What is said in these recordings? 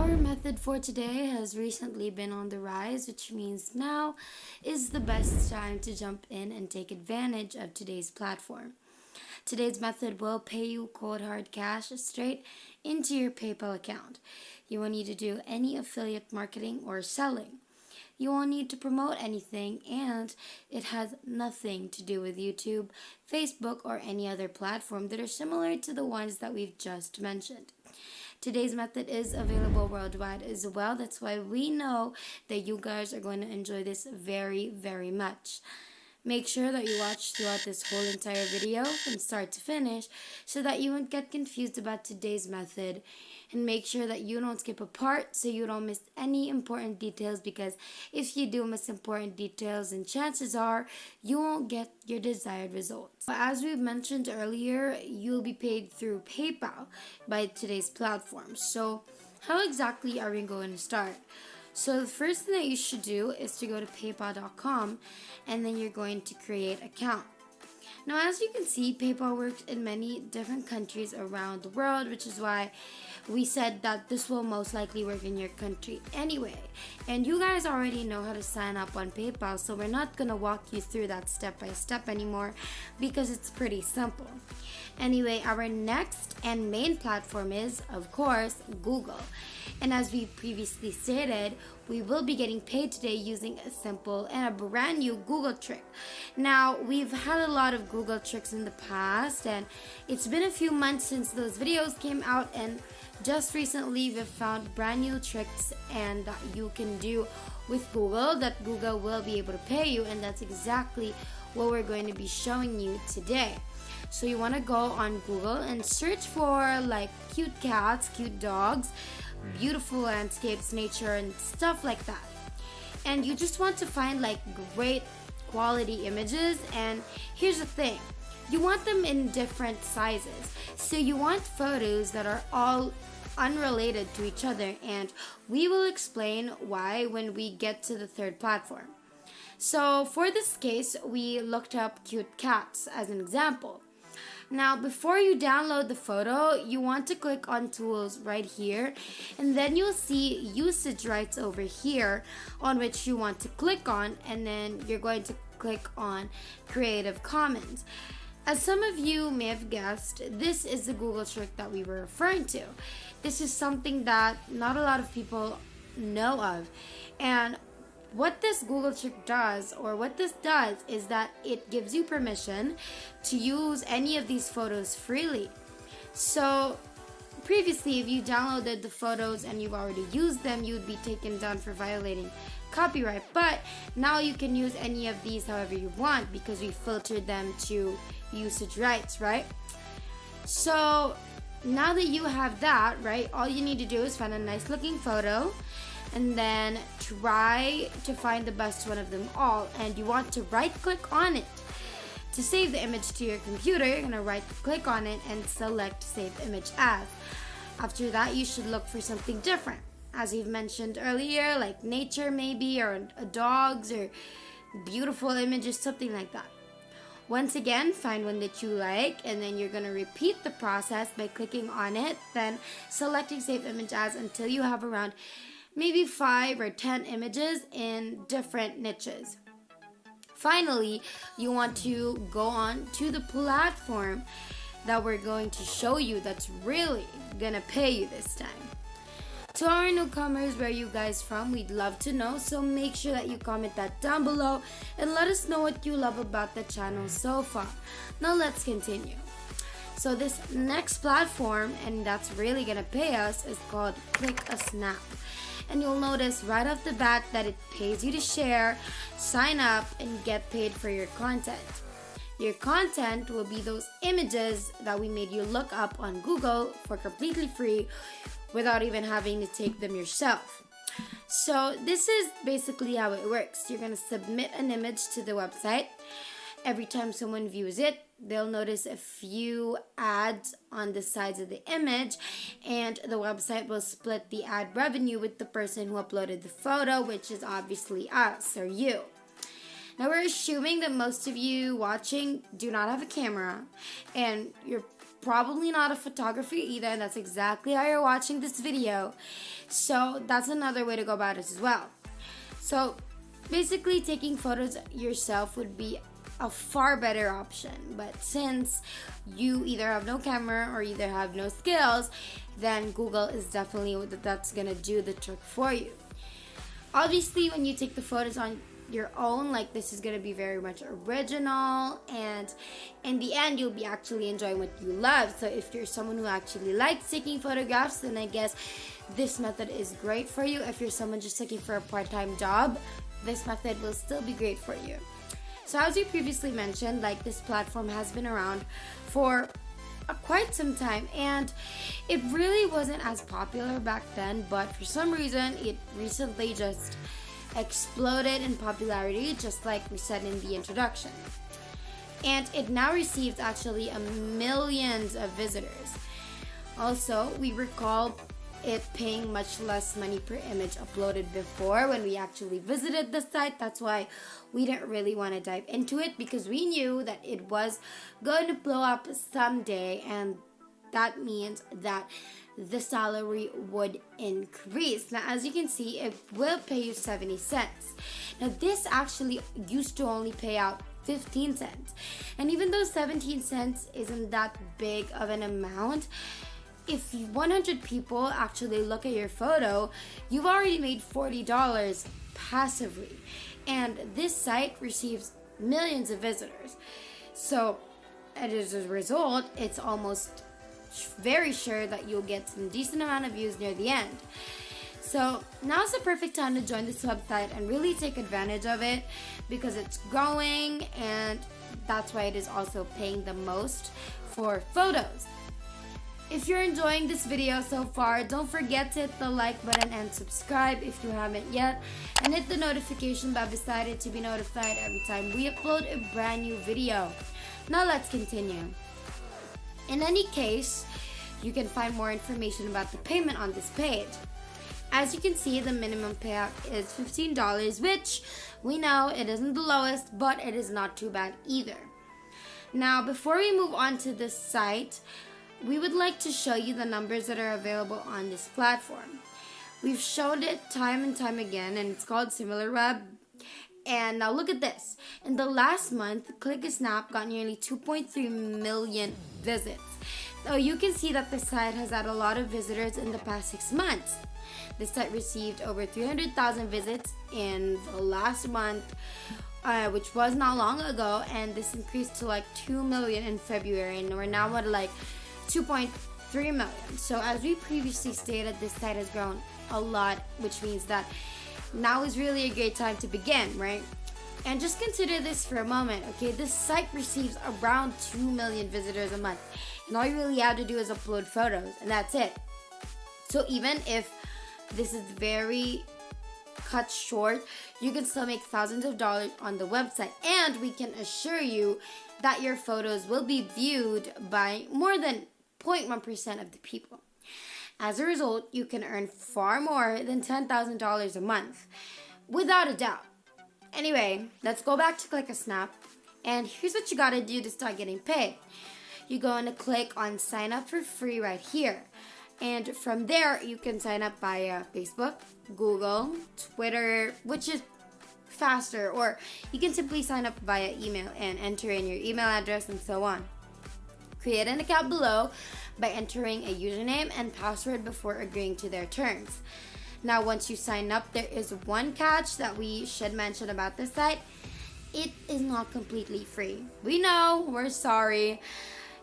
Our method for today has recently been on the rise, which means now is the best time to jump in and take advantage of today's platform. Today's method will pay you cold hard cash straight into your PayPal account. You won't need to do any affiliate marketing or selling. You won't need to promote anything, and it has nothing to do with YouTube, Facebook, or any other platform that are similar to the ones that we've just mentioned. Today's method is available worldwide as well. That's why we know that you guys are going to enjoy this very, very much. Make sure that you watch throughout this whole entire video from start to finish so that you won't get confused about today's method, and make sure that you don't skip a part so you don't miss any important details, because if you do miss important details, then chances are you won't get your desired results. As we mentioned earlier, you'll be paid through PayPal by today's platform. So how exactly are we going to start? So the first thing that you should do is to go to paypal.com, and then you're going to create an account. Now, as you can see, PayPal works in many different countries around the world, which is why we said that this will most likely work in your country anyway. And you guys already know how to sign up on PayPal, so we're not going to walk you through that step by step anymore because it's pretty simple. Anyway, our next and main platform is, of course, Google. And as we previously stated, we will be getting paid today using a simple and a brand new Google trick. Now, we've had a lot of Google tricks in the past, and it's been a few months since those videos came out, and just recently we've found brand new tricks and that you can do with Google that Google will be able to pay you, and that's exactly what we're going to be showing you today. So you want to go on Google and search for like cute cats, cute dogs, beautiful landscapes, nature, and stuff like that. And you just want to find like great quality images. And here's the thing, you want them in different sizes. So you want photos that are all unrelated to each other, and we will explain why when we get to the third platform. So for this case, we looked up cute cats as an example. Now, before you download the photo, you want to click on tools right here, and then you'll see usage rights over here on which you want to click on, and then you're going to click on Creative Commons. As some of you may have guessed, this is the Google trick that we were referring to. This is something that not a lot of people know of, and what this Google trick does, or what this does, is that it gives you permission to use any of these photos freely. So previously, if you downloaded the photos and you've already used them, you would be taken down for violating copyright. But now you can use any of these however you want because we filtered them to usage rights, right? So now that you have that, right, all you need to do is find a nice looking photo and then try to find the best one of them all, and you want to right click on it. To save the image to your computer, you're going to right click on it and select Save Image As. After that, you should look for something different, as we've mentioned earlier, like nature maybe, or dogs, or beautiful images, something like that. Once again, find one that you like, and then you're going to repeat the process by clicking on it, then selecting Save Image As until you have around maybe 5 or 10 images in different niches. Finally, you want to go on to the platform that we're going to show you that's really gonna pay you this time. To our newcomers, where are you guys from? We'd love to know, so make sure that you comment that down below and let us know what you love about the channel so far. Now let's continue. So this next platform, and that's really gonna pay us, is called Click a Snap. And you'll notice right off the bat that it pays you to share, sign up, and get paid for your content. Your content will be those images that we made you look up on Google for completely free without even having to take them yourself. So this is basically how it works. You're going to submit an image to the website. Every time someone views it, they'll notice a few ads on the sides of the image, and the website will split the ad revenue with the person who uploaded the photo, which is obviously us or you. Now, we're assuming that most of you watching do not have a camera, and you're probably not a photographer either, and that's exactly how you're watching this video. So that's another way to go about it as well. So basically, taking photos yourself would be a far better option. But since you either have no camera or either have no skills, then Google is definitely that's gonna do the trick for you. Obviously, when you take the photos on your own, like, this is gonna be very much original, and in the end you'll be actually enjoying what you love. So if you're someone who actually likes taking photographs, then I guess this method is great for you. If you're someone just looking for a part-time job, this method will still be great for you. So as we previously mentioned, like, this platform has been around for quite some time, and it really wasn't as popular back then, but for some reason it recently just exploded in popularity, just like we said in the introduction. And it now receives actually millions of visitors. Also, we recall it paying much less money per image uploaded before when we actually visited the site. That's why we didn't really want to dive into it, because we knew that it was going to blow up someday, and that means that the salary would increase. Now, as you can see, it will pay you 70 cents. Now, this actually used to only pay out 15 cents. And even though 17 cents isn't that big of an amount, if 100 people actually look at your photo, you've already made $40 passively. And this site receives millions of visitors. So, as a result, it's almost very sure that you'll get some decent amount of views near the end. So now's the perfect time to join this website and really take advantage of it, because it's growing, and that's why it is also paying the most for photos. If you're enjoying this video so far, don't forget to hit the like button and subscribe if you haven't yet, and hit the notification bell beside it to be notified every time we upload a brand new video. Now let's continue. In any case, you can find more information about the payment on this page. As you can see, the minimum payout is $15, which we know it isn't the lowest, but it is not too bad either. Now, before we move on to this site, we would like to show you the numbers that are available on this platform. We've showed it time and time again, and it's called SimilarWeb. And now look at this. In the last month, Click-a-Snap got nearly 2.3 million visits. So you can see that the site has had a lot of visitors in the past 6 months. The site received over 300,000 visits in the last month, which was not long ago, and this increased to like 2 million in February, and we're now at like 2.3 million. So as we previously stated, this site has grown a lot, which means that now is really a great time to begin, right? And just consider this for a moment, okay? This site receives around 2 million visitors a month, and all you really have to do is upload photos, and that's it. So even if this is very cut short, you can still make thousands of dollars on the website, and we can assure you that your photos will be viewed by more than 0.1% of the people. As a result, you can earn far more than $10,000 a month, without a doubt. Anyway, let's go back to Click-a-Snap, and here's what you gotta do to start getting paid. You're going to click on sign up for free right here, and from there you can sign up via Facebook, Google, Twitter, which is faster, or you can simply sign up via email and enter in your email address and so on. Create an account below by entering a username and password before agreeing to their terms. Now, once you sign up, there is one catch that we should mention about this site. It is not completely free. We know, we're sorry.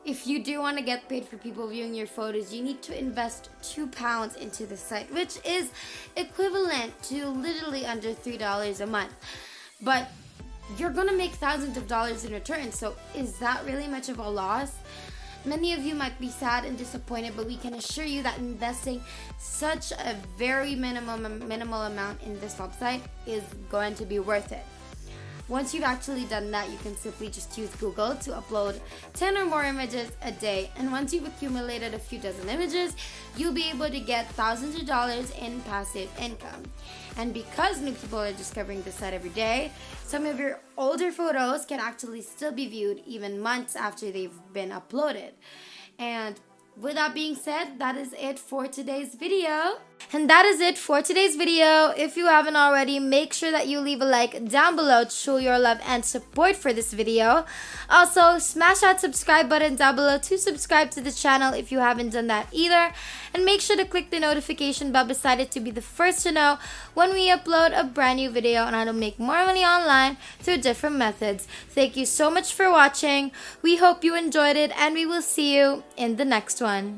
If you do want to get paid for people viewing your photos, you need to invest £2 into the site, which is equivalent to literally under $3 a month. But you're gonna make thousands of dollars in return, so is that really much of a loss? Many of you might be sad and disappointed, but we can assure you that investing such a very minimal amount in this website is going to be worth it. Once you've actually done that, you can simply just use Google to upload 10 or more images a day. And once you've accumulated a few dozen images, you'll be able to get thousands of dollars in passive income. And because new people are discovering this site every day, some of your older photos can actually still be viewed even months after they've been uploaded. And with that being said, that is it for today's video. And that is it for today's video. If you haven't already, make sure that you leave a like down below to show your love and support for this video. Also, smash that subscribe button down below to subscribe to the channel if you haven't done that either. And make sure to click the notification bell beside it to be the first to know when we upload a brand new video on how to make more money online through different methods. Thank you so much for watching. We hope you enjoyed it, and we will see you in the next one.